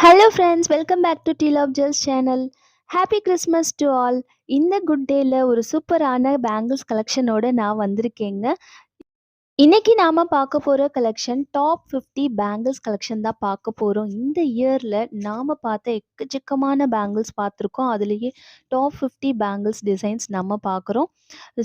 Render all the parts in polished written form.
Hello friends, welcome back to the love jewels channel. Happy Christmas to all. இந்த good டேல ஒரு சூப்பரான bangles கலெக்ஷனோட நான் வந்திருக்கேங்க. இன்னைக்கு நாம பார்க்க போற கலெக்ஷன் டாப் 50 பேங்கிள்ஸ் கலெக்ஷன் தான் பார்க்க போறோம். இந்த இயர்ல நாம பார்த்த எக்கச்சக்கமான பேங்கிள்ஸ் பார்த்துருக்கோம். அதுலேயே டாப் 50 பேங்கிள்ஸ் டிசைன்ஸ் நம்ம பார்க்குறோம்.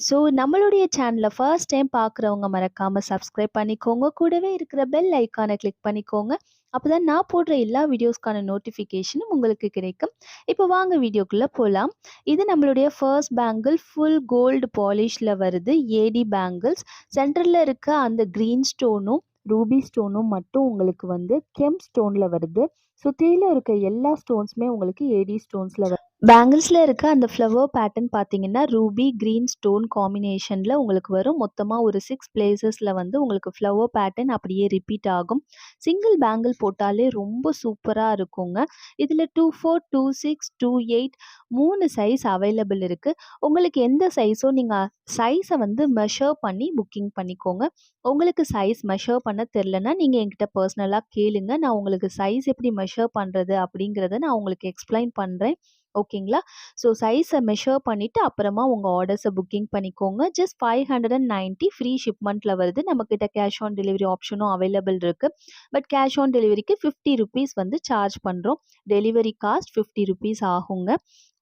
ஸோ நம்மளுடைய சேனலை ஃபர்ஸ்ட் டைம் பார்க்குறவங்க மறக்காம சப்ஸ்கிரைப் பண்ணிக்கோங்க. கூடவே இருக்கிற பெல் ஐக்கானை கிளிக் பண்ணிக்கோங்க. அப்போதான் நான் போடுற எல்லா வீடியோஸ்க்கான நோட்டிஃபிகேஷனும் உங்களுக்கு கிடைக்கும். இப்போ வாங்க வீடியோக்குள்ளே போகலாம். இது நம்மளுடைய ஃபர்ஸ்ட் பேங்கிள் ஃபுல் கோல்டு பாலிஷில் வருது. ஏடி பேங்கிள்ஸ். சென்டரில் இருக்க அந்த க்ரீன் ஸ்டோனும் ரூபி ஸ்டோனும் மட்டும் உங்களுக்கு வந்து கெம் ஸ்டோனில் வருது. சுற்றிலும் இருக்க எல்லா ஸ்டோன்ஸுமே உங்களுக்கு ஏடி ஸ்டோன்ஸில் வருது. பேங்கிள்ஸில் இருக்க அந்த ஃப்ளவர் பேட்டர்ன் பார்த்தீங்கன்னா ரூபி க்ரீன் ஸ்டோன் காம்பினேஷனில் உங்களுக்கு வரும். மொத்தமாக ஒரு 6 பிளேசஸில் வந்து உங்களுக்கு ஃப்ளவர் பேட்டர்ன் அப்படியே ரிப்பீட் ஆகும். சிங்கிள் பேங்கிள் போட்டாலே ரொம்ப சூப்பராக இருக்குங்க. இதில் 24, 26, 28 3 சைஸ் அவைலபிள் இருக்குது. உங்களுக்கு எந்த சைஸோ நீங்கள் சைஸை வந்து மெஷர் பண்ணி புக்கிங் பண்ணிக்கோங்க. உங்களுக்கு சைஸ் மெஷர் பண்ண தெரிலனா நீங்கள் என்கிட்ட பர்சனலாக கேளுங்க. நான் உங்களுக்கு சைஸ் எப்படி மெஷர் பண்ணுறது அப்படிங்கிறத நான் உங்களுக்கு எக்ஸ்பிளைன் பண்ணுறேன். ஓகேங்களா? ஸோ சைஸை மெஷர் பண்ணிவிட்டு அப்புறமா உங்கள் ஆர்டர்ஸை புக்கிங் பண்ணிக்கோங்க. ஜஸ்ட் 590 ஃப்ரீ ஷிப்மெண்ட்டில் வருது. நம்மக்கிட்ட கேஷ் ஆன் டெலிவரி ஆப்ஷனும் அவைலபிள் இருக்குது. பட் கேஷ் ஆன் டெலிவரிக்கு 50 ருபீஸ் வந்து சார்ஜ் பண்ணுறோம். டெலிவரி காஸ்ட் 50 ருபீஸ் ஆகுங்க.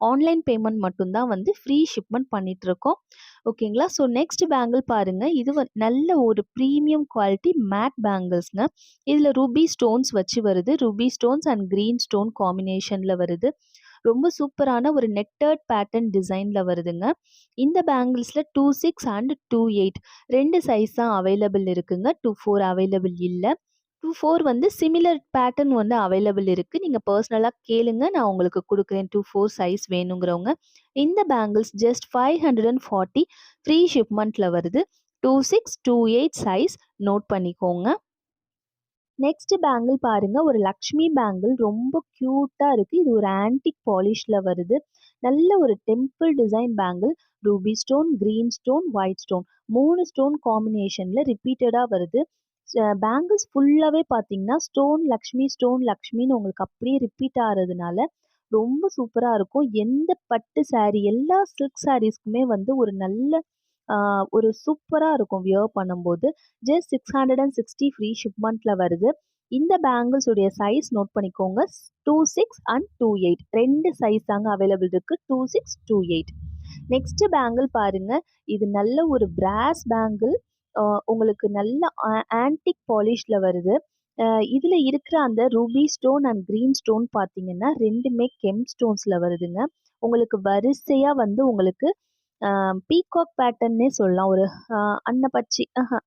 ஆன்லைன் பேமெண்ட் மட்டும்தான் வந்து ஃப்ரீ ஷிப்மெண்ட் பண்ணிகிட்ருக்கோம். ஓகேங்களா? ஸோ நெக்ஸ்ட் பேங்கிள் பாருங்கள். இது நல்ல ஒரு ப்ரீமியம் குவாலிட்டி மேட் பேங்கிள்ஸ்ங்க. இதில் ரூபி ஸ்டோன்ஸ் வச்சு வருது. Ruby stones and green stone காம்பினேஷனில் வருது. ரொம்ப சூப்பரான ஒரு நெட்டட் பேட்டர்ன் டிசைனில் வருதுங்க. இந்த பேங்கிள்ஸில் 26 அண்ட் 28 2 சைஸ் தான் அவைலபிள் இருக்குங்க. 24 அவைலபிள் இல்லை. 24 வந்து சிமிலர் பேட்டர்ன் வந்து அவைலபிள் இருக்குது. நீங்கள் பர்சனலாக கேளுங்க, நான் உங்களுக்கு கொடுக்குறேன் 24 சைஸ் வேணுங்கிறவங்க. இந்த பேங்கிள்ஸ் ஜஸ்ட் 540 ஃப்ரீ ஷிப்மெண்ட்டில் வருது. 26, 28 சைஸ் நோட் பண்ணிக்கோங்க. நெக்ஸ்ட் பேங்கிள் பாருங்க, ஒரு லக்ஷ்மி பேங்கிள் ரொம்ப க்யூட்டாக இருக்குது. இது ஒரு ஆன்டிக் பாலிஷில் வருது. நல்ல ஒரு temple design bangle. Ruby stone, green stone, white stone 3 stone காம்பினேஷனில் ரிப்பீட்டடாக வருது. பேங்கிள்ஸ் ஃபுல்லாகவே பார்த்தீங்கன்னா ஸ்டோன் லக்ஷ்மின்னு உங்களுக்கு அப்படியே ரிப்பீட் ஆகிறதுனால ரொம்ப சூப்பராக இருக்கும். எந்த பட்டு சாரீ எல்லா சில்க் சாரீஸ்க்குமே வந்து ஒரு நல்ல ஒரு சூப்பராக இருக்கும் வியர் பண்ணும்போது. ஜஸ்ட் 660 ஃப்ரீ ஷிப்மெண்ட்டில் வருது. இந்த பேங்கிள்ஸ் உடைய சைஸ் நோட் பண்ணிக்கோங்க. 26 அண்ட் 28 2 சைஸ் தாங்க அவைலபிள் இருக்குது. 26, 28. நெக்ஸ்ட் பேங்கிள் பாருங்க. இது நல்ல ஒரு பிராஸ் பேங்கிள். உங்களுக்கு நல்ல ஆன்டிக் பாலிஷில் வருது. இதில் இருக்கிற அந்த Ruby stone and green stone பார்த்தீங்கன்னா ரெண்டுமே கெம் ஸ்டோன்ஸில் வருதுங்க. உங்களுக்கு வரிசையாக வந்து உங்களுக்கு பீகாக் பேட்டர்ன்னே சொல்லலாம். ஒரு அன்னப்பச்சி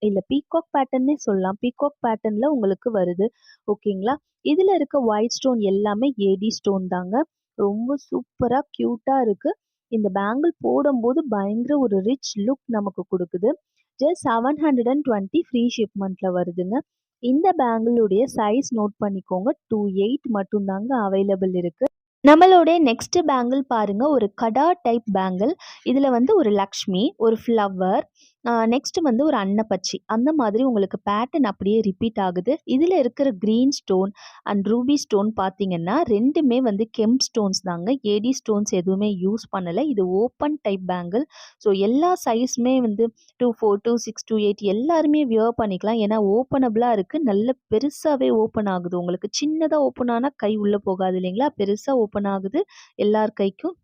இல்லை பீகாக் பேட்டர்ன்னே சொல்லலாம். பீகாக் பேட்டர்னில் உங்களுக்கு வருது. ஓகேங்களா? இதில் இருக்க ஒயிட் ஸ்டோன் எல்லாமே ஏடி ஸ்டோன் தாங்க. ரொம்ப சூப்பராக க்யூட்டாக இருக்குது. இந்த பேங்கிள் போடும்போது பயங்கர ஒரு ரிச் லுக் நமக்கு கொடுக்குது. ஜஸ்ட் 720 ஃப்ரீ ஷிப்மெண்ட்டில் வருதுங்க. இந்த பேங்கிளுடைய சைஸ் நோட் பண்ணிக்கோங்க. 28 மட்டும்தாங்க அவைலபிள் இருக்குது. நம்மளுடைய நெக்ஸ்ட் பேங்கிள் பாருங்க, ஒரு கடா டைப் பேங்கிள். இதில் வந்து ஒரு லக்ஷ்மி, ஒரு ஃப்ளவர், நெக்ஸ்ட் வந்து ஒரு அன்னப்பச்சி அந்த மாதிரி உங்களுக்கு பேட்டர்ன் அப்படியே ரிப்பீட் ஆகுது. இதில் இருக்கிற green stone and Ruby stone பார்த்தீங்கன்னா ரெண்டுமே வந்து கெம் ஸ்டோன்ஸ் தாங்க. ஏடி ஸ்டோன்ஸ் எதுவுமே யூஸ் பண்ணலை. இது ஓப்பன் டைப் பேங்கிள். ஸோ எல்லா சைஸுமே வந்து 24, 26, 28 எல்லாருமே வியர் பண்ணிக்கலாம். ஏன்னா ஓப்பனபிளாக இருக்குது. நல்ல பெருசாகவே ஓப்பன் ஆகுது. உங்களுக்கு சின்னதாக ஓப்பன் ஆனால் கை உள்ளே போகாது இல்லைங்களா? பெருசாக ஓப்பன் ஆகுது. எல்லார் கைக்கும்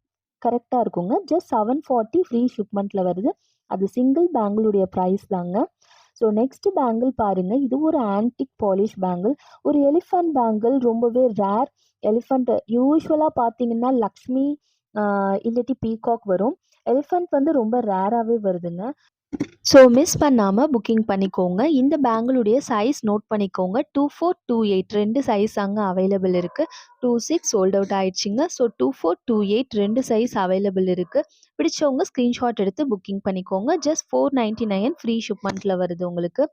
கரெக்டாக இருக்குங்க. ஜஸ்ட் 740 ஃப்ரீ ஷிப்மெண்ட்டில் வருது. அது சிங்கிள் பேங்கிளுடைய ப்ரைஸ் தாங்க. ஸோ நெக்ஸ்ட் பேங்கிள் பாருங்கள். இது ஒரு ஆன்டிக் பாலிஷ் பேங்கிள். ஒரு எலிஃபண்ட் பேங்கிள், ரொம்பவே ரேர். எலிஃபண்ட் யூஸ்வலாக பார்த்தீங்கன்னா லக்ஷ்மி இல்லாட்டி பீகாக் வரும். எலிஃபண்ட் வந்து ரொம்ப ரேராகவே வருதுங்க. ஸோ மிஸ் பண்ணாமல் புக்கிங் பண்ணிக்கோங்க. இந்த பேங்கிளுடைய சைஸ் நோட் பண்ணிக்கோங்க. 24, 28 2 சைஸ் அங்கே அவைலபிள் இருக்குது. 26 சோல்ட் அவுட் ஆயிடுச்சுங்க. ஸோ 24, 28 2 சைஸ் அவைலபிள் இருக்குது. பிடிச்சவங்க ஸ்க்ரீன்ஷாட் எடுத்து புக்கிங் பண்ணிக்கோங்க. ஜஸ்ட் 499 ஃப்ரீ ஷிப்மெண்ட்டில் வருது உங்களுக்கு.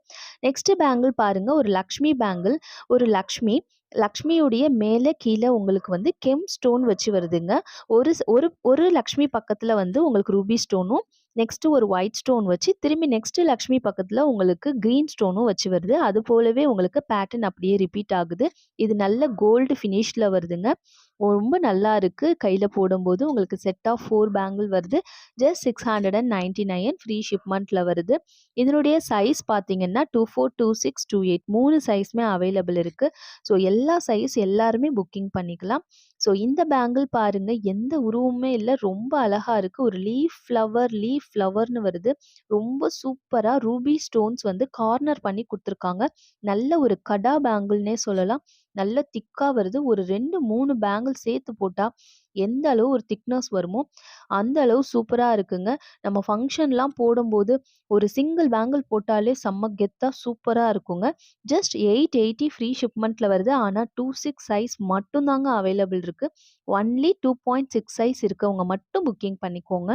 நெக்ஸ்ட்டு பேங்கிள் பாருங்கள், ஒரு லக்ஷ்மி பேங்கிள். ஒரு லக்ஷ்மியுடைய மேலே கீழே உங்களுக்கு வந்து கெம் ஸ்டோன் வச்சு வருதுங்க. ஒரு ஒரு லக்ஷ்மி பக்கத்தில் வந்து உங்களுக்கு ரூபி ஸ்டோனும் நெக்ஸ்ட்டு ஒரு ஒயிட் ஸ்டோன் வச்சு, திரும்பி நெக்ஸ்ட்டு லக்ஷ்மி பக்கத்துல உங்களுக்கு கிரீன் ஸ்டோனும் வச்சு வருது. அது போலவே உங்களுக்கு பேட்டர்ன் அப்படியே ரிப்பீட் ஆகுது. இது நல்ல கோல்டு ஃபினிஷ்ல வருதுங்க. ரொம்ப நல்லா இருக்கு. கையில போடும்போது உங்களுக்கு செட் ஆஃப் 4 பேங்கிள் வருது. ஜஸ்ட் 699 ஃப்ரீ ஷிப்மெண்ட்ல வருது. இதனுடைய சைஸ் பார்த்தீங்கன்னா 24, 26, 28 3 சைஸுமே அவைலபிள் இருக்கு. ஸோ எல்லா சைஸ் எல்லாருமே புக்கிங் பண்ணிக்கலாம். ஸோ இந்த பேங்கிள் பாருங்க, எந்த உருவமுமே இல்ல. ரொம்ப அழகா இருக்கு. ஒரு லீஃப் ஃப்ளவர்னு வருது. ரொம்ப சூப்பரா ரூபி ஸ்டோன்ஸ் வந்து கார்னர் பண்ணி குடுத்துருக்காங்க. நல்ல ஒரு கடா பேங்கிள்னே சொல்லலாம். நல்ல திக்கா வருது. ஒரு 2, 3 பேங்கிள் சேர்த்து போட்டா எந்த அளவு ஒரு திக்னஸ் வருமோ, அந்த அளவு சூப்பரா இருக்குங்க. நம்ம ஃபங்ஷன்லாம் போடும்போது ஒரு சிங்கிள் பேங்கிள் போட்டாலே செம்ம கெத்தா சூப்பரா இருக்குங்க. ஜஸ்ட் 880 ஃப்ரீ ஷிப்மெண்ட்ல வருது. ஆனா 26 சைஸ் மட்டும் தாங்க அவைலபிள் இருக்கு. ஒன்லி 2.6 சைஸ் இருக்கவங்க மட்டும் புக்கிங் பண்ணிக்கோங்க.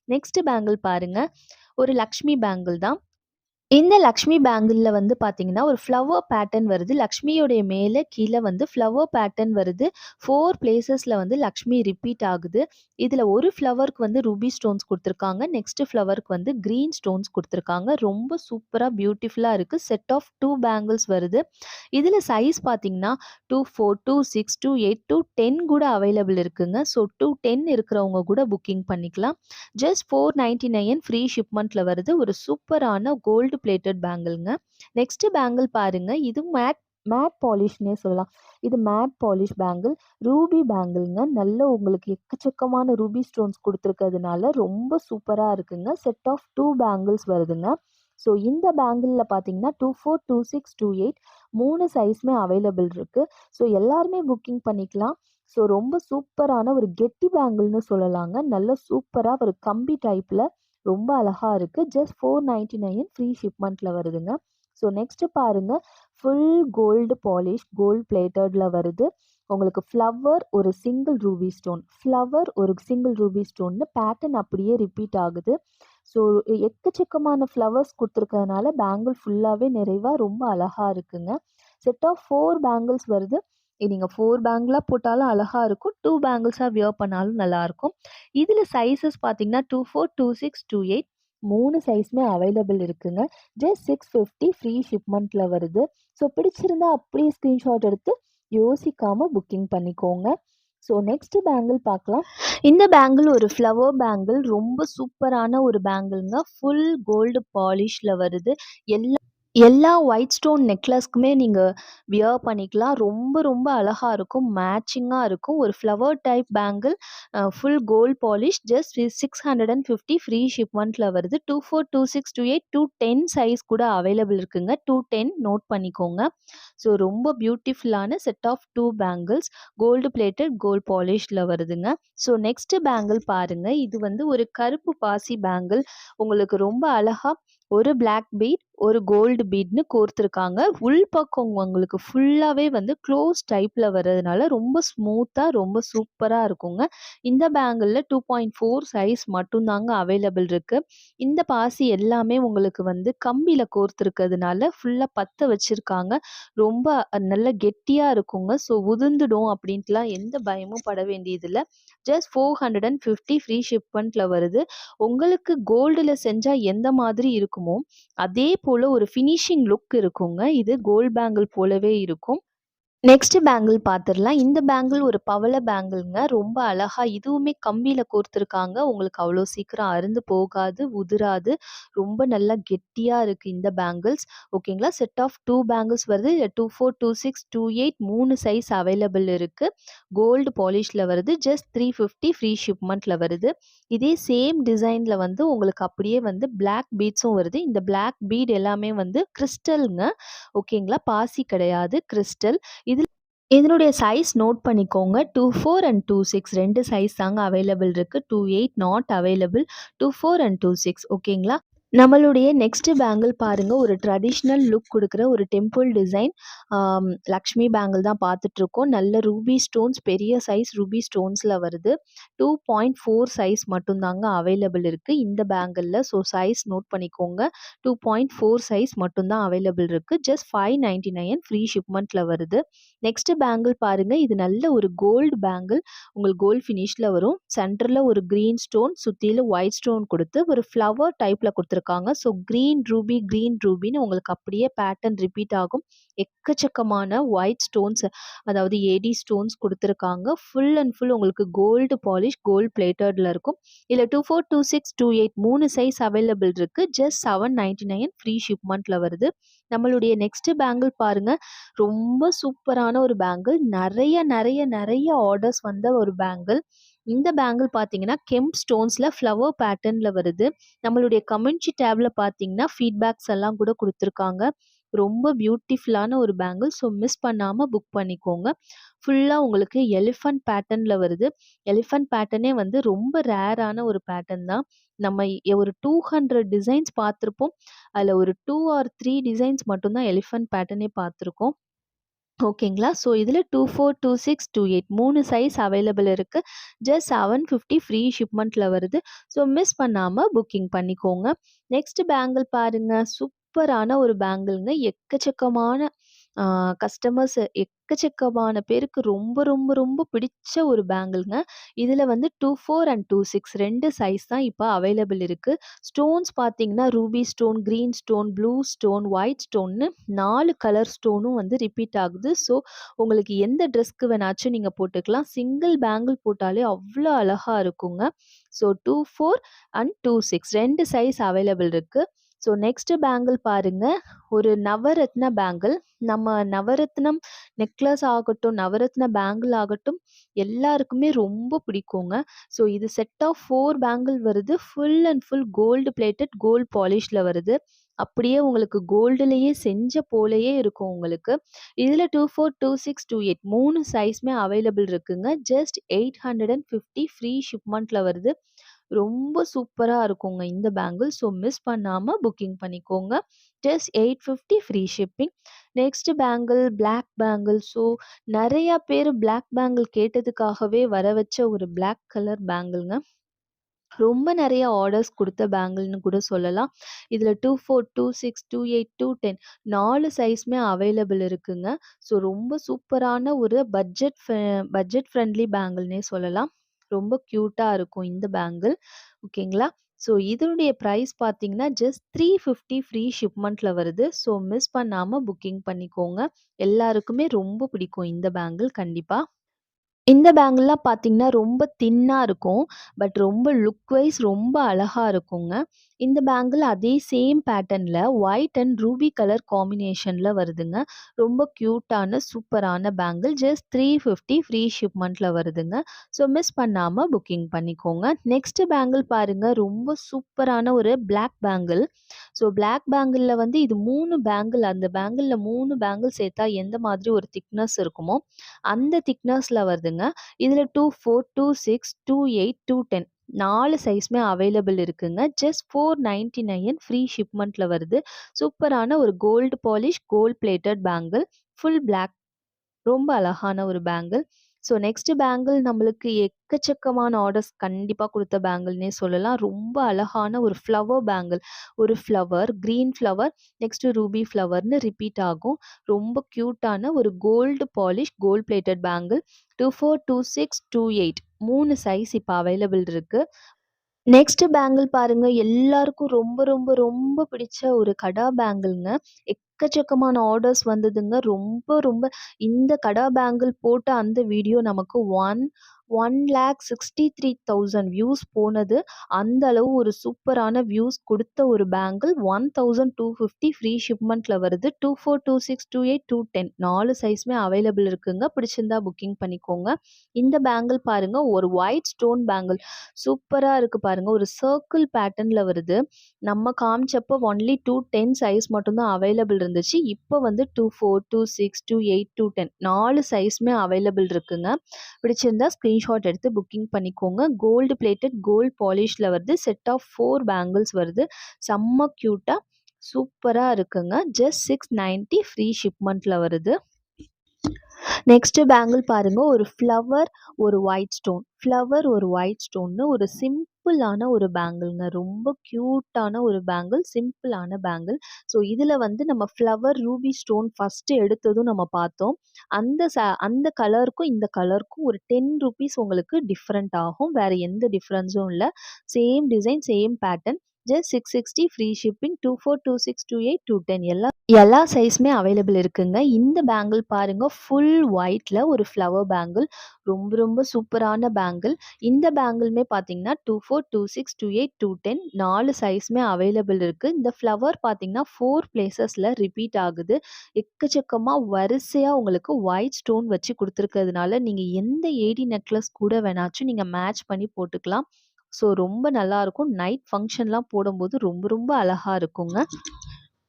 நெக்ஸ்ட் பேங்கிள் பாருங்க. ஒரு லக்ஷ்மி பேங்கிள் தான். இந்த லக்ஷ்மி பேங்கிள்ல வந்து பார்த்தீங்கன்னா, ஒரு ஃப்ளவர் பேட்டர்ன் வருது. லக்ஷ்மியோடைய மேல கீழ வந்து ஃப்ளவர் பேட்டர்ன் வருது. 4 பிளேஸஸ்ல வந்து லக்ஷ்மி ரிப்பீட் ஆகுது. இதுல ஒரு ஃப்ளவருக்கு வந்து ரூபி ஸ்டோன்ஸ் குடுத்துருக்காங்க. நெக்ஸ்ட் ஃப்ளவருக்கு வந்து கிரீன் ஸ்டோன்ஸ் குடுத்துருக்காங்க. ரொம்ப சூப்பரா பியூட்டிஃபுல்லா இருக்கு. செட் ஆஃப் 2 பேங்கிள்ஸ் வருது. இதுல சைஸ் பார்த்தீங்கன்னா, 24, 26, 28, 210 கூட அவைலபிள் இருக்குங்க. ஸோ 210 இருக்கிறவங்க கூட புக்கிங் பண்ணிக்கலாம். ஜஸ்ட் 499 ஃப்ரீ ஷிப்மெண்ட்ல வருது. ஒரு சூப்பரான கோல்டு பிளேட்டட் பேங்கிள்ங்க. நெக்ஸ்ட் பேங்கிள் பாருங்க. இது மேட் மேட் பாலிஷ்னே சொல்லலாம். இது மேட் பாலிஷ் பேங்கிள். ரூபி பேங்கிள்ங்க. நல்ல உங்களுக்கு எக்கச்சக்கமான ரூபி ஸ்டோன்ஸ் குடுத்துருக்கிறதுனால ரொம்ப சூப்பரா இருக்குங்க. செட் ஆஃப் 2 பேங்கிள்ஸ் வருதுங்க. ஸோ இந்த பேங்கிள்ல பார்த்தீங்கன்னா 24, 26, 28 3 சைஸுமே அவைலபிள் இருக்கு. ஸோ எல்லாருமே புக்கிங் பண்ணிக்கலாம். ஸோ ரொம்ப சூப்பரான ஒரு கெட்டி பேங்கிள்னு சொல்லலாங்க. நல்ல சூப்பரா ஒரு கம்பி டைப்ல ரொம்ப அழகா இருக்கு. ஜஸ்ட் 499 ஃப்ரீ ஷிப்மெண்ட்ல வருதுங்க. ஸோ நெக்ஸ்ட் பாருங்க. ஃபுல் கோல்டு பாலிஷ் கோல்ட் பிளேட்டட்ல வருது. உங்களுக்கு ஃப்ளவர் ஒரு சிங்கிள் ரூபி ஸ்டோன், ஃப்ளவர் ஒரு சிங்கிள் ரூபி ஸ்டோன்னு பேட்டர்ன் அப்படியே ரிப்பீட் ஆகுது. ஸோ எக்கச்சக்கமான ஃப்ளவர்ஸ் குடுத்துருக்கறதுனால பேங்கிள் ஃபுல்லாவே நிறைவா ரொம்ப அழகா இருக்குங்க. செட் ஆஃப் 4 பேங்கிள்ஸ் வருது. நீங்க 4 பேங்கிளா போட்டாலும் அழகா இருக்கும். 2 பேங்கிள்ஸா வியர் பண்ணாலும் நல்லாயிருக்கும். இதுல சைஸஸ் பார்த்தீங்கன்னா 24, 26, 28 3 சைஸுமே அவைலபிள் இருக்குங்க. ஜஸ்ட் 650 ஃப்ரீ ஷிப்மெண்ட்ல வருது. ஸோ பிடிச்சிருந்தா அப்படியே ஸ்க்ரீன்ஷாட் எடுத்து யோசிக்காம புக்கிங் பண்ணிக்கோங்க. ஸோ நெக்ஸ்ட் பேங்கிள் பார்க்கலாம். இந்த பேங்கிள் ஒரு ஃப்ளவர் பேங்கிள். ரொம்ப சூப்பரான ஒரு பேங்கிள்ங்க. ஃபுல் கோல்டு பாலிஷ்ல வருது. எல்லா எல்லா ஒயிட் ஸ்டோன் நெக்லஸ்க்குமே நீங்க வியர் பண்ணிக்கலாம். ரொம்ப ரொம்ப அழகா இருக்கும். மேட்சிங்கா இருக்கும். ஒரு flower type bangle. Full gold polish. Just 650 free ஷிப்மெண்ட்ல வருது. 24, 26, 28, 210 சைஸ் கூட அவைலபிள் இருக்குங்க. 210 நோட் பண்ணிக்கோங்க. ஸோ ரொம்ப பியூட்டிஃபுல்லான set of 2 bangles. Gold plated gold பாலிஷ்ல வருதுங்க. ஸோ நெக்ஸ்ட் பேங்கிள் பாருங்க. இது வந்து ஒரு கருப்பு பாசி பேங்கிள். உங்களுக்கு ரொம்ப அழகா ஒரு பிளாக் பீட், ஒரு கோல்டு பீட்ன்னு கோர்த்துருக்காங்க. உள்பக்கம் உங்களுக்கு ஃபுல்லாவே வந்து க்ளோஸ் டைப்ல வர்றதுனால ரொம்ப ஸ்மூத்தா, ரொம்ப சூப்பரா இருக்குங்க. இந்த பேங்கிள்ல 2.4 சைஸ் மட்டும் தாங்க அவைலபிள் இருக்கு. இந்த பாசி எல்லாமே உங்களுக்கு வந்து கம்பியில கோர்த்துருக்கிறதுனால ஃபுல்லா பத்த வச்சிருக்காங்க. ரொம்ப நல்ல கெட்டியா இருக்குங்க. ஸோ உதிர்ந்துடும் அப்படின்ட்டுலாம் எந்த பயமும் பட வேண்டியதில்ல. ஜஸ்ட் 450 ஃப்ரீ ஷிப்மெண்ட்ல வருது. உங்களுக்கு கோல்டுல செஞ்சா எந்த மாதிரி இருக்குமோ, அதே போல ஒரு ஃபினிஷிங் லுக் இருக்குங்க. இது கோல்ட் பேங்கிள் போலவே இருக்கும். நெக்ஸ்ட் பேங்கிள் பார்த்துரலாம். இந்த பேங்கிள் ஒரு பவள பேங்கிள்ங்க. ரொம்ப அழகா இதுவுமே கம்பியில கோர்த்துருக்காங்க. உங்களுக்கு அவ்வளோ சீக்கிரம் அறுந்து போகாது, உதிராது. ரொம்ப நல்லா கெட்டியா இருக்கு இந்த பேங்கிள்ஸ். ஓகேங்களா. செட் ஆஃப் 2 பேங்கிள்ஸ் வருது. 24, 26, 28 3 சைஸ் அவைலபிள் இருக்கு. கோல்டு பாலிஷ்ல வருது. ஜஸ்ட் 350 ஃப்ரீ ஷிப்மெண்ட்ல வருது. இதே சேம் டிசைன்ல வந்து உங்களுக்கு அப்படியே வந்து பிளாக் பீட்ஸும் வருது. இந்த பிளாக் பீட் எல்லாமே வந்து கிறிஸ்டல்ங்க. ஓகேங்களா. பாசி கிடையாது, கிறிஸ்டல். இதனுடைய சைஸ் நோட் பண்ணிக்கோங்க. 24 அண்ட் 26 2 சைஸ் தாங்க அவைலபிள் இருக்கு. 28 நாட் அவைலபிள். 24 அண்ட் 26 ஓகேங்களா. நம்மளுடைய நெக்ஸ்ட் பேங்கிள் பாருங்க. ஒரு ட்ரெடிஷ்னல் லுக் குடுக்குற ஒரு டெம்பிள் டிசைன். லக்ஷ்மி பேங்கிள் தான் பார்த்துட்ருக்கோம். நல்ல ரூபி ஸ்டோன்ஸ், பெரிய சைஸ் ரூபி ஸ்டோன்ஸ்ல வருது. 2.4 சைஸ் மட்டும் தாங்க அவைலபிள் இருக்கு இந்த பேங்கிள்ல. ஸோ சைஸ் நோட் பண்ணிக்கோங்க. 2.4 சைஸ் மட்டும் தான் அவைலபிள் இருக்கு. ஜஸ்ட் 599 ஃப்ரீ ஷிப்மெண்ட்ல வருது. நெக்ஸ்ட் பேங்கிள் பாருங்க. இது நல்ல ஒரு கோல்டு பேங்கிள். உங்களுக்கு கோல்ட் ஃபினிஷ்ல வரும். சென்டர்ல ஒரு கிரீன் ஸ்டோன், சுத்திலும் ஒயிட் ஸ்டோன் குடுத்து ஒரு ஃப்ளவர் டைப்ல குடுத்துருக்காங்க. ஸோ கிரீன் ரூபின்னு உங்களுக்கு அப்படியே பேட்டர்ன் ரிப்பீட் ஆகும். எக்கச்சக்கமான ஒயிட் ஸ்டோன்ஸ், அதாவது ஏடி ஸ்டோன்ஸ் குடுத்துருக்காங்க. ஃபுல் அண்ட் ஃபுல் உங்களுக்கு கோல்டு பாலிஷ், கோல்ட் பிளேட்டட்ல இருக்கும். இதுல 24, 26, 28 3 சைஸ் அவைலபிள் இருக்கு. ஜஸ்ட் 799 ஃப்ரீ ஷிப்மெண்ட்ல வருது. நம்மளுடைய நெக்ஸ்ட் பேங்கிள் பாருங்க. ரொம்ப சூப்பரான ஒரு பேங்கிள். நெறைய ஆர்டர்ஸ் வந்த ஒரு பேங்கிள். இந்த பேங்கிள் பார்த்தீங்கன்னா, கெம்ப் ஸ்டோன்ஸ்ல ஃப்ளவர் பேட்டர்ன்ல வருது. நம்மளுடைய கமெண்ட்ரி டேப்ல பார்த்தீங்கன்னா, ஃபீட்பேக்ஸ் எல்லாம் கூட குடுத்துருக்காங்க. ரொம்ப பியூட்டிஃபுல்லான ஒரு பேங்கிள். ஸோ மிஸ் பண்ணாம புக் பண்ணிக்கோங்க. ஃபுல்லா உங்களுக்கு எலிஃபண்ட் பேட்டர்ன்ல வருது. எலிஃபண்ட் பேட்டர்னே வந்து ரொம்ப ரேரான ஒரு பேட்டர்ன் தான். நம்ம ஒரு 200 டிசைன்ஸ் பார்த்துருப்போம். அதுல ஒரு 2 ஆர் 3 டிசைன்ஸ் மட்டும் தான் எலிஃபண்ட் பேட்டர்னே பார்த்துருக்கோம். ஓகேங்களா? ஸோ இதில 24, 26, 28 3 சைஸ் அவைலபிள் இருக்கு. ஜஸ்ட் 750 ஃப்ரீ ஷிப்மெண்ட்ல வருது. ஸோ மிஸ் பண்ணாம புக்கிங் பண்ணிக்கோங்க. நெக்ஸ்ட் பேங்கிள் பாருங்க. சூப்பரான ஒரு பேங்கிள்ங்க. எக்கச்சக்கமான கஸ்டமர்ஸ், எக்கச்சக்கமான பேருக்கு ரொம்ப பிடிச்ச ஒரு பேங்கிள்ங்க. இதில வந்து 24 அண்ட் 26 2 சைஸ் தான் இப்ப அவைலபிள் இருக்கு. ஸ்டோன்ஸ் பார்த்தீங்கன்னா, ruby stone, green stone, blue stone, white ஸ்டோன்னு 4 கலர் ஸ்டோனும் வந்து ரிப்பீட் ஆகுது. ஸோ உங்களுக்கு எந்த ட்ரெஸ்க்கு வேணாச்சும் நீங்க போட்டுக்கலாம். சிங்கிள் பேங்கிள் போட்டாலே அவ்ளோ அழகா இருக்குங்க. ஸோ 24 அண்ட் 26 2 சைஸ் அவைலபிள் இருக்கு. ஸோ நெக்ஸ்ட் பேங்கிள் பாருங்க. ஒரு நவரத்ன பேங்கிள். நம்ம நவரத்னம் நெக்லஸ் ஆகட்டும், நவரத்ன பேங்கிள் ஆகட்டும், எல்லாருக்குமே ரொம்ப பிடிக்குங்க. ஸோ இது செட் ஆஃப் 4 பேங்கிள் வருது. Full and full gold plated, gold பாலிஷ்ல வருது. அப்படியே உங்களுக்கு கோல்டுலயே செஞ்ச போலயே இருக்கும் உங்களுக்கு. இதில 24, 26, 28 3 சைஸ்மே அவைலபிள் இருக்குங்க. ஜஸ்ட் 850 ஃப்ரீ ஷிப்மெண்ட்ல வருது. ரொம்ப சூப்பரா இருக்குங்க இந்த பேங்கிள். ஸோ மிஸ் பண்ணாம புக்கிங் பண்ணிக்கோங்க. Just 850 free shipping. Next bangle black bangle. So நெறைய பேரு பிளாக் பேங்கிள் கேட்டதுக்காகவே வர வச்ச ஒரு பிளாக் கலர் பேங்கிள்ங்க. ரொம்ப நெறைய ஆர்டர்ஸ் குடுத்த பேங்கிள்னு கூட சொல்லலாம். இதில 24, 26, 28, 210 4 சைஸ்மே அவைலபிள் இருக்குங்க. ஸோ ரொம்ப சூப்பரான ஒரு பட்ஜெட் ஃப்ரெண்ட்லி பேங்கிள்னே சொல்லலாம். ரொம்ப கியூட்டா இருக்கும் இந்த பேங்கிள். ஓகேங்களா? ஸோ இதனுடைய பிரைஸ் பார்த்தீங்கன்னா, ஜஸ்ட் 350 ஃப்ரீ ஷிப்மெண்ட்ல வருது. ஸோ மிஸ் பண்ணாம புக்கிங் பண்ணிக்கோங்க. எல்லாருக்குமே ரொம்ப பிடிக்கும் இந்த பேங்கிள் கண்டிப்பா. இந்த பேங்கிள்லாம் பார்த்தீங்கன்னா, ரொம்ப தின்னா இருக்கும். பட் ரொம்ப லுக் வைஸ் ரொம்ப அழகா இருக்குங்க. இந்த பேங்கிள் அதே சேம் பேட்டர்ன்ல ஒயிட் அண்ட் ரூபி கலர் காம்பினேஷன்ல வருதுங்க. ரொம்ப கியூட்டான சூப்பரான பேங்கிள். ஜஸ்ட் 350 ஃப்ரீ ஷிப்மெண்ட்ல வருதுங்க. ஸோ மிஸ் பண்ணாம புக்கிங் பண்ணிக்கோங்க. நெக்ஸ்ட் பேங்கிள் பாருங்க. ரொம்ப சூப்பரான ஒரு பிளாக் பேங்கிள். ஸோ பிளாக் பேங்கிள்ல வந்து இது 3 பேங்கிள். அந்த பேங்கிள்ல 3 பேங்கிள் சேர்த்தா எந்த மாதிரி ஒரு திக்னஸ் இருக்குமோ, அந்த திக்னஸ்ல வருதுங்க. இதில 24, 26, 28, 210 4 சைஸ்மே அவைலபிள் இருக்குங்க. ஜஸ்ட் 499 ஃப்ரீ ஷிப்மெண்ட்ல வருது. சூப்பரான ஒரு gold polish, gold plated bangle. Full black. ரொம்ப அழகான ஒரு பேங்கிள். ஸோ நெக்ஸ்ட் பேங்கிள் நம்மளுக்கு எக்கச்சக்கமான ஆர்டர்ஸ் கண்டிப்பா குடுத்த பேங்கிள்னே சொல்லலாம். ரொம்ப அழகான ஒரு ஃப்ளவர் பேங்கிள். ஒரு flower, green flower, next ruby ஃப்ளவர்ன்னு ரிப்பீட் ஆகும். ரொம்ப கியூட்டான ஒரு gold polish, gold plated bangle. 24, 26, 28 3 size இப்ப அவைலபிள் இருக்கு. நெக்ஸ்ட் பேங்கிள் பாருங்க. எல்லாருக்கும் ரொம்ப பிடிச்ச ஒரு கடா பேங்கிள்ங்க. எக்கச்சக்கமான ஆர்டர்ஸ் வந்ததுங்க. ரொம்ப இந்த கடா பேங்கிள் போட்ட அந்த வீடியோ நமக்கு 1,63,000 வியூஸ் போனது. அந்த அளவு ஒரு சூப்பரான வியூஸ் குடுத்த ஒரு பேங்கிள். 1,250 ஃப்ரீ ஷிப்மெண்ட்ல வருது. 24, 26, 28, 210 4 சைஸ்மே அவைலபிள் இருக்குங்க. பிடிச்சிருந்தா புக்கிங் பண்ணிக்கோங்க. இந்த பேங்கிள் பாருங்க. ஒரு ஒயிட் ஸ்டோன் பேங்கிள். சூப்பரா இருக்கு பாருங்க. ஒரு சர்க்கிள் பேட்டர்ன்ல வருது. நம்ம காமிச்சப்போ ஒன்லி 210 சைஸ் மட்டும் தான் அவைலபிள் இருந்துச்சு. இப்ப வந்து 24, 26, 28, 210 4 சைஸ்மே அவைலபிள் இருக்குங்க. பிடிச்சிருந்தா ஸ்கிரீன்ஷாட் ஸ்க்ரீன்ஷாட் எடுத்து புக்கிங் பண்ணிக்கோங்க. கோல்டு பிளேட்டட் கோல்ட் பாலிஷ்ல வருது. செட் ஆஃப் 4 பேங்கிள்ஸ் வருது. செம்ம க்யூட்டா சூப்பரா இருக்குங்க. ஜஸ்ட் 690 ஃப்ரீ ஷிப்மெண்ட்ல வருது. நெக்ஸ்ட் பேங்கிள் பாருங்க. ஒரு ஃப்ளவர், ஒரு ஒயிட் ஸ்டோன். ஃப்ளவர், ஒரு ஒயிட் ஸ்டோன்னு ஒரு சிம்பிளான ஒரு பேங்கிள்ங்க. ரொம்ப க்யூட்டான ஒரு பேங்கிள். சிம்பிளான பேங்கிள். ஸோ இதில வந்து நம்ம ஃப்ளவர், ரூபி ஸ்டோன் ஃபர்ஸ்ட்டு எடுத்ததும் நம்ம பார்த்தோம். அந்த கலருக்கும் இந்த கலருக்கும் ஒரு ₹10 உங்களுக்கு டிஃப்ரெண்ட் ஆகும். வேற எந்த டிஃப்ரென்ஸும் இல்ல. Same design, same pattern. Just 660 free shipping. 24, 26, 28, 210 எல்லா சைஸுமே அவைலபிள் இருக்குங்க. இந்த பேங்கிள் பாருங்க. ஃபுல் ஒயிட்ல ஒரு ஃப்ளவர் பேங்கிள். ரொம்ப ரொம்ப சூப்பரான பேங்கிள். இந்த பேங்கிளுமே பார்த்தீங்கன்னா 24, 26, 28, 210 4 சைஸுமே அவைலபிள் இருக்கு. இந்த ஃப்ளவர் பார்த்தீங்கன்னா 4 பிளேஸஸ்ல ரிப்பீட் ஆகுது. எக்கச்சக்கமா வரிசையா உங்களுக்கு ஒயிட் ஸ்டோன் வச்சு குடுத்துருக்கிறதுனால, நீங்க எந்த ஏடி நெக்லஸ் கூட வேணாச்சும் நீங்க மேட்ச் பண்ணி போட்டுக்கலாம். ஸோ ரொம்ப நல்லாருக்கும். நைட் ஃபங்ஷன்லாம் போடும்போது ரொம்ப ரொம்ப அழகா இருக்குங்க.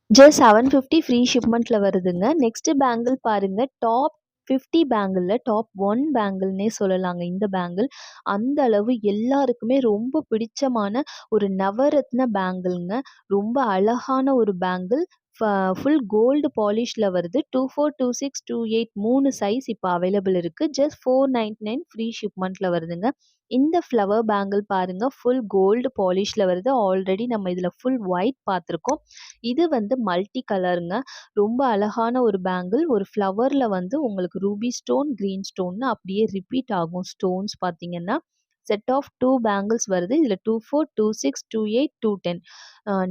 ஜஸ்ட் 750 ஃப்ரீ ஷிப்மெண்ட்ல வருதுங்க. நெக்ஸ்ட் பேங்கிள் பாருங்க. டாப் 50 பேங்கிள்ல டாப் 1 பேங்கிள்னே சொல்லலாங்க இந்த பேங்கிள். அந்த அளவு எல்லாருக்குமே ரொம்ப பிடிச்சமான ஒரு நவரத்ன பேங்கிள்ங்க. ரொம்ப அழகான ஒரு பேங்கிள். ஃபுல் கோல்டு பாலிஷ்ல வருது. 24, 26, 28 3 சைஸ் இப்ப அவைலபிள் இருக்கு. ஜஸ்ட் 499 ஃப்ரீ ஷிப்மெண்ட்ல வருதுங்க. இந்த ஃப்ளவர் பேங்கிள் பாருங்க. ஃபுல் கோல்டு பாலிஷ்ல வருது. ஆல்ரெடி நம்ம இதுல ஃபுல் ஒயிட் பார்த்துருக்கோம். இது வந்து மல்டி கலருங்க. ரொம்ப அழகான ஒரு பேங்கிள். ஒரு ஃப்ளவர்ல வந்து உங்களுக்கு ரூபி ஸ்டோன், கிரீன் ஸ்டோன்னு அப்படியே ரிப்பீட் ஆகும் ஸ்டோன்ஸ் பார்த்தீங்கன்னா. செட் ஆஃப் 2 பேங்கிள்ஸ் வருது. இதில 24, 26, 28, 210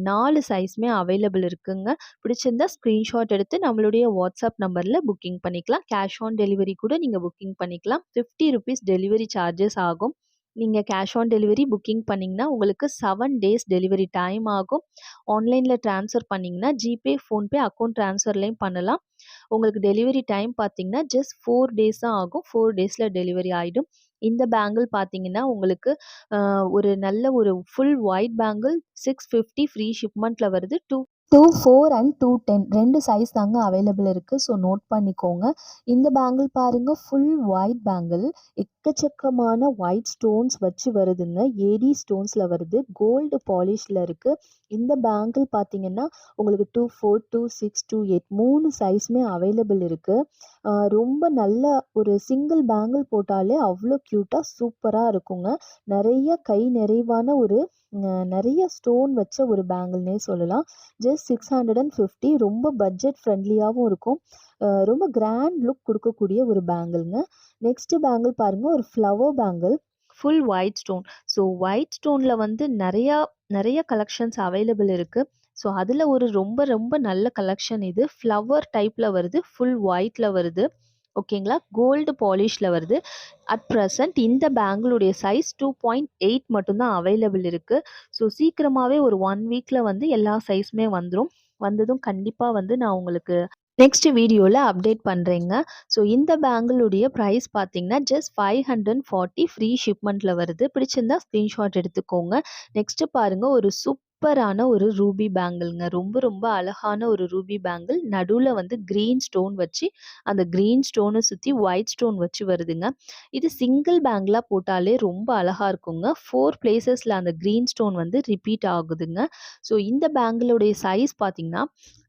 4 சைஸுமே அவைலபிள் இருக்குங்க. பிடிச்சிருந்தா ஸ்க்ரீன்ஷாட் எடுத்து நம்மளுடைய வாட்ஸ்அப் நம்பர்ல புக்கிங் பண்ணிக்கலாம். கேஷ் ஆன் டெலிவரி கூட நீங்க புக்கிங் பண்ணிக்கலாம். ₹50 டெலிவரி சார்ஜஸ் ஆகும். நீங்க கேஷ் ஆன் டெலிவரி புக்கிங் பண்ணீங்கன்னா, உங்களுக்கு 7 டேஸ் டெலிவரி டைம் ஆகும். ஆன்லைன்ல ட்ரான்ஸ்ஃபர் பண்ணீங்கன்னா, ஜிபே, ஃபோன்பே அக்கவுண்ட் ட்ரான்ஸ்ஃபர்லயும் பண்ணலாம். உங்களுக்கு டெலிவரி டைம் பார்த்தீங்கன்னா, ஜஸ்ட் 4 டேஸ் தான் ஆகும். 4 டேஸ்ல டெலிவரி ஆயிடும். இந்த பேங்கிள் பார்த்தீங்கன்னா, உங்களுக்கு ஒரு நல்ல ஒரு ஃபுல் ஒயிட் பேங்கிள் 650 ஃப்ரீ ஷிப்மெண்ட்ல வருது. 24 அண்ட் 210 2 சைஸ் தாங்க அவைலபிள் இருக்கு. ஸோ நோட் பண்ணிக்கோங்க. இந்த பேங்கிள் பாருங்க. Full white bangle. எக்கச்சக்கமான ஒயிட் ஸ்டோன்ஸ் வச்சு வருதுங்க. ஏடி ஸ்டோன்ஸ்ல வருது. கோல்டு பாலிஷ்ல இருக்கு. இந்த பேங்கிள் பார்த்தீங்கன்னா, உங்களுக்கு 24, 26, 28 3 சைஸுமே அவைலபிள் இருக்கு. ரொம்ப நல்ல ஒரு சிங்கிள் பேங்கிள் போட்டாலே அவ்வளோ க்யூட்டா சூப்பரா இருக்குங்க. நிறைய கை நிறைவான ஒரு நிறைய ஸ்டோன் வச்ச ஒரு பேங்கிள்னே சொல்லலாம். ஜஸ்ட் 650 ரொம்ப பட்ஜெட் ஃப்ரெண்ட்லியாவும் இருக்கும். ரொம்ப கிராண்ட் லுக் குடுக்கக்கூடிய ஒரு பேங்கிள்ங்க. நெக்ஸ்ட் பேங்கிள் பாருங்க. ஒரு flower bangle. Full white stone. So white ஸ்டோன்ல வந்து நெறைய கலெக்ஷன்ஸ் அவைலபிள் இருக்கு. ஸோ அதில ஒரு ரொம்ப ரொம்ப நல்ல கலெக்ஷன் இது. ஃப்ளவர் டைப்ல வருது. ஃபுல் ஒயிட்ல வருது. ஓகேங்களா. கோல்டு பாலிஷ்ல வருது. அட் பிரசன்ட் இந்த பேங்கிளுடைய சைஸ் 2.8 மட்டும் தான் அவைலபிள் இருக்கு. ஸோ சீக்கிரமாவே ஒரு 1 வீக்ல வந்து எல்லா சைஸுமே வந்துரும். வந்ததும் கண்டிப்பா வந்து நான் உங்களுக்கு நெக்ஸ்ட் வீடியோல அப்டேட் பண்றேங்க. ஸோ இந்த பேங்கிளுடைய பிரைஸ் பார்த்தீங்கன்னா, ஜஸ்ட் 540 ஃப்ரீ ஷிப்மெண்ட்ல வருது. பிடிச்சிருந்தா ஸ்க்ரீன்ஷாட் எடுத்துக்கோங்க. நெக்ஸ்ட் பாருங்க. ஒரு சூப்பரான ஒரு ரூபி பேங்கிள்ங்க. ரொம்ப ரொம்ப அழகான ஒரு ரூபி பேங்கிள். நடுவுல வந்து கிரீன் ஸ்டோன் வச்சு, அந்த கிரீன் ஸ்டோன சுத்தி ஒயிட் ஸ்டோன் வச்சு வருதுங்க. இது சிங்கிள் பேங்கிளா போட்டாலே ரொம்ப அழகா இருக்குங்க. 4 பிளேஸஸ்ல அந்த கிரீன் ஸ்டோன் வந்து ரிப்பீட் ஆகுதுங்க. ஸோ இந்த பேங்கிளுடைய சைஸ் பார்த்தீங்கன்னா,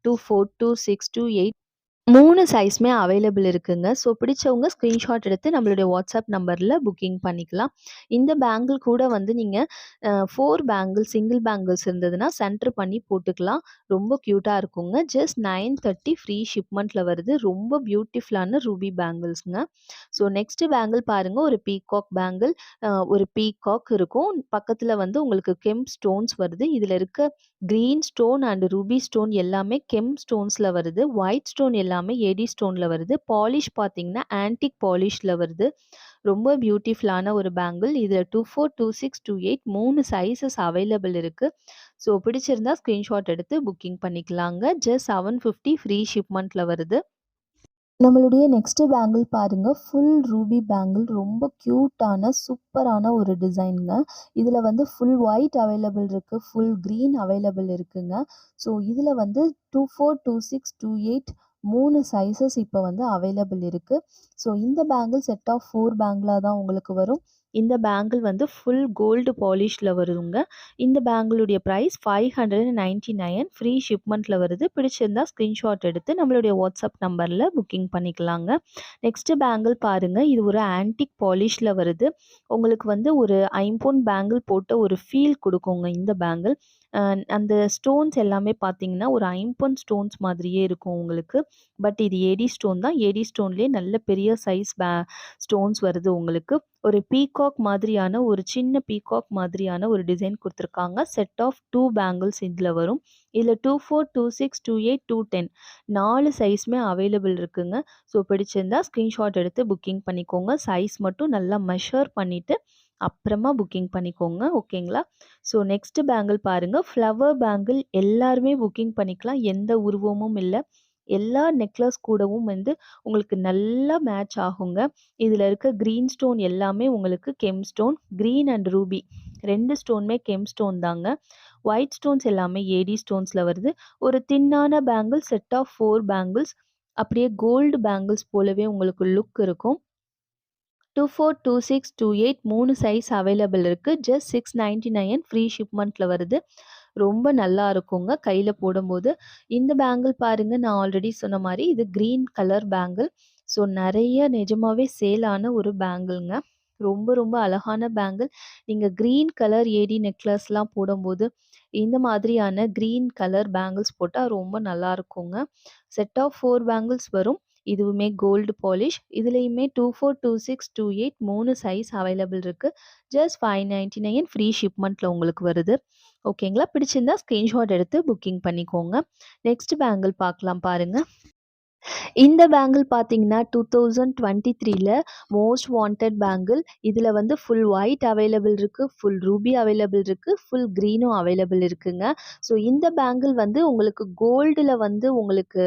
24, 26, 28 3 சைஸுமே அவைலபிள் இருக்குங்க. ஸோ பிடிச்சவங்க ஸ்க்ரீன்ஷாட் எடுத்து நம்மளுடைய வாட்ஸ்அப் நம்பர்ல புக்கிங் பண்ணிக்கலாம். இந்த பேங்கிள் கூட வந்து நீங்க 4 சிங்கிள் பேங்கிள்ஸ் இருந்ததுன்னா சென்டர் பண்ணி போட்டுக்கலாம். ரொம்ப க்யூட்டா இருக்குங்க. ஜஸ்ட் 930 ஃப்ரீ ஷிப்மெண்ட்ல வருது. ரொம்ப பியூட்டிஃபுல்லான ரூபி பேங்கிள்ஸ்ங்க. ஸோ நெக்ஸ்ட் பேங்கிள் பாருங்க. ஒரு பீகாக் பேங்கிள். ஒரு பீகாக் இருக்கும். பக்கத்துல வந்து உங்களுக்கு கெம்ப் ஸ்டோன்ஸ் வருது. இதுல இருக்க green stone and Ruby stone எல்லாமே கெம்ப் ஸ்டோன்ஸ்ல வருது. ஒயிட் ஸ்டோன் எல்லாமே ஏடி ஸ்டோன்ல வருது. பாலிஷ் பார்த்தீங்கன்னா, ஆன்டிக் பாலிஷ்ல வருது. ரொம்ப பியூட்டிஃபுல்லான ஒரு பேங்கிள். இதில் 24, 26, 28 3 சைஸஸ் அவைலபிள் இருக்கு. ஸோ பிடிச்சிருந்தா ஸ்க்ரீன்ஷாட் எடுத்து புக்கிங் பண்ணிக்கலாங்க. ஜஸ்ட் 750 ஃப்ரீ ஷிப்மெண்ட்ல வருது. நம்மளுடைய நெக்ஸ்ட் பேங்கிள் பாருங்க. Full Ruby bangle. ரொம்ப க்யூட்டான சூப்பரான ஒரு டிசைனுங்க. இதில் வந்து ஃபுல் ஒயிட் அவைலபிள் இருக்கு. ஃபுல் கிரீன் அவைலபிள் இருக்குங்க. ஸோ இதில் வந்து 24, 26, 28 3 சைஸஸ் இப்போ வந்து அவைலபிள் இருக்கு. ஸோ இந்த பேங்கிள் செட் ஆஃப் 4 பேங்கிளா தான் உங்களுக்கு வரும். இந்த பேங்கிள் வந்து ஃபுல் கோல்டு பாலிஷ்ல வருதுங்க. இந்த பேங்கிளுடைய பிரைஸ் 599 ஃப்ரீ ஷிப்மெண்ட்ல வருது. பிடிச்சிருந்தா ஸ்கிரீன்ஷாட் எடுத்து நம்மளுடைய வாட்ஸ்அப் நம்பர்ல புக்கிங் பண்ணிக்கலாங்க. நெக்ஸ்ட் பேங்கிள் பாருங்க. இது ஒரு ஆன்டிக் பாலிஷ்ல வருது. உங்களுக்கு வந்து ஒரு ஐம்பொன் பேங்கிள் போட்ட ஒரு ஃபீல் குடுக்குங்க இந்த பேங்கிள். அ அந்த ஸ்டோன்ஸ் எல்லாமே பார்த்தீங்கன்னா, ஒரு ஐம்பொன் ஸ்டோன்ஸ் மாதிரியே இருக்கும் உங்களுக்கு. பட் இது ஏடி ஸ்டோன் தான். ஏடி ஸ்டோன்லேயே நல்ல பெரிய சைஸ் ஸ்டோன்ஸ் வருது உங்களுக்கு. ஒரு பீகாக் மாதிரியான ஒரு சின்ன பீகாக் மாதிரியான ஒரு டிசைன் குடுத்துருக்காங்க. செட் ஆஃப் 2 பேங்கிள்ஸ் இதுல வரும். இதுல 24, 26, 28, 210 4 சைஸுமே அவைலபிள் இருக்குங்க. ஸோ பிடிச்சிருந்தா ஸ்க்ரீன்ஷாட் எடுத்து புக்கிங் பண்ணிக்கோங்க. சைஸ் மட்டும் நல்லா மெஷர் பண்ணிட்டு அப்புறமா புக்கிங் பண்ணிக்கோங்க. ஓகேங்களா? ஸோ நெக்ஸ்ட் பேங்கிள் பாருங்க. ஃப்ளவர் பேங்கிள் எல்லாருமே புக்கிங் பண்ணிக்கலாம். எந்த உருவமும் இல்ல. எல்லா நெக்லஸ் கூடவும் வந்து உங்களுக்கு நல்லா மேட்ச் ஆகுங்க. இதுல இருக்க கிரீன் ஸ்டோன் எல்லாமே உங்களுக்கு gem stone. Green and ruby 2 ஸ்டோனுமே கெம் ஸ்டோன் தாங்க. ஒயிட் ஸ்டோன்ஸ் எல்லாமே ஏடி ஸ்டோன்ஸ்ல வருது. ஒரு தின்னான பேங்கிள் செட் ஆஃப் 4 பேங்கிள்ஸ். அப்படியே கோல்டு பேங்கிள்ஸ் போலவே உங்களுக்கு லுக் இருக்கும். 24, 26, 28 3 சைஸ் அவைலபிள் இருக்கு. ஜஸ்ட் 699 ஃப்ரீ ஷிப்மெண்ட்ல வருது. ரொம்ப நல்லா இருக்குங்க கையில போடும்போது. இந்த பேங்கிள் பாருங்க, நான் ஆல்ரெடி சொன்ன மாரி இது கிரீன் கலர் பேங்கிள். ஸோ நெறைய நிஜமாவே சேல் ஆன ஒரு பேங்கிள்ங்க. ரொம்ப ரொம்ப அழகான பேங்கிள். நீங்க கிரீன் கலர் ஏடி நெக்லஸ்லாம் போடும்போது, இந்த மாதிரியான கிரீன் கலர் பேங்கிள்ஸ் போட்டா ரொம்ப நல்லா இருக்குங்க. செட் ஆஃப் 4 பேங்கிள்ஸ் வரும். இதுவுமே கோல்டு பாலிஷ். இதுலயுமே 24, 26, 28 3 சைஸ் அவைலபிள் இருக்கு. ஜஸ்ட் 599 ஃப்ரீ ஷிப்மெண்ட்ல உங்களுக்கு வருது. ஓகேங்களா? பிடிச்சிருந்தா ஸ்கிரீன்ஷாட் எடுத்து புக்கிங் பண்ணிக்கோங்க. நெக்ஸ்ட் பேங்கிள் பார்க்கலாம் பாருங்க. இந்த பேங்கிள் பார்த்தீங்கன்னா 2023ல மோஸ்ட் வாண்டட் பேங்கிள். இதுல வந்து ஃபுல் ஒயிட் அவைலபிள் இருக்கு. ஃபுல் ரூபி அவைலபிள் இருக்கு. ஃபுல் கிரீனும் அவைலபிள் இருக்குங்க. ஸோ இந்த பேங்கிள் வந்து உங்களுக்கு கோல்டுல வந்து உங்களுக்கு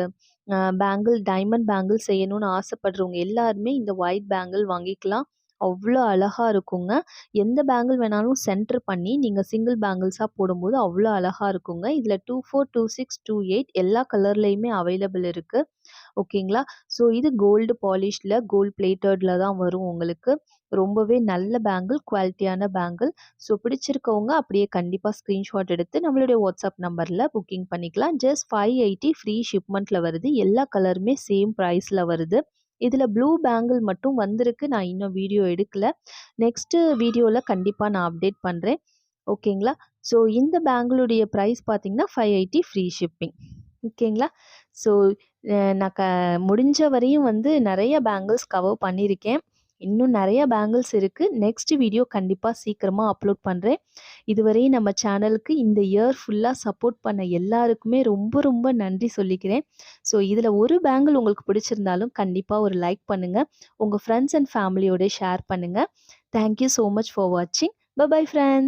பேங்கிள் டைமண்ட் பேங்கிள் செய்யணும்னு ஆசைப்படுறவங்க எல்லாருமே இந்த ஒயிட் பேங்கிள் வாங்கிக்கலாம். அவ்ளோ அழகா இருக்குங்க. எந்த பேங்கிள் வேணாலும் சென்டர் பண்ணி நீங்க சிங்கிள் பேங்கிள்ஸா போடும்போது அவ்ளோ அழகா இருக்குங்க. இதுல 24, 26, 28 எல்லா கலர்லயுமே அவைலபிள் இருக்கு. ஓகேங்களா? ஸோ இது கோல்டு பாலிஷ்ல, கோல்ட் பிளேட்டட்ல தான் வரும் உங்களுக்கு. ரொம்பவே நல்ல பேங்கிள், குவாலிட்டியான பேங்கிள். ஸோ பிடிச்சிருக்கவங்க அப்படியே கண்டிப்பா ஸ்க்ரீன்ஷாட் எடுத்து நம்மளுடைய வாட்ஸ்அப் நம்பர்ல புக்கிங் பண்ணிக்கலாம். ஜஸ்ட் 580 ஃப்ரீ ஷிப்மெண்ட்ல வருது. எல்லா கலருமே சேம் பிரைஸ்ல வருது. இதுல ப்ளூ பேங்கிள் மட்டும் வந்திருக்கு. நான் இன்னும் வீடியோ எடுக்கல. நெக்ஸ்ட் வீடியோல கண்டிப்பா நான் அப்டேட் பண்றேன். ஓகேங்களா? ஸோ இந்த பேங்கிளுடைய பிரைஸ் பார்த்தீங்கன்னா 580 ஃப்ரீ ஷிப்பிங். ஓகேங்களா? ஸோ நான் முடிஞ்ச வரையும் வந்து நெறைய பேங்கிள்ஸ் கவர் பண்ணியிருக்கேன். இன்னும் நெறைய பேங்கிள்ஸ் இருக்கு. நெக்ஸ்ட் வீடியோ கண்டிப்பா சீக்கிரமா அப்லோட் பண்றேன். இதுவரையும் நம்ம சேனலுக்கு இந்த இயர் ஃபுல்லா சப்போர்ட் பண்ண எல்லாருக்குமே ரொம்ப ரொம்ப நன்றி சொல்லிக்கிறேன். ஸோ இதுல ஒரு பேங்கிள் உங்களுக்கு பிடிச்சிருந்தாலும் கண்டிப்பா ஒரு லைக் பண்ணுங்க. உங்க ஃப்ரெண்ட்ஸ் அண்ட் ஃபேமிலியோட ஷேர் பண்ணுங்க. Thank you so much for வாட்சிங். Bye bye friends.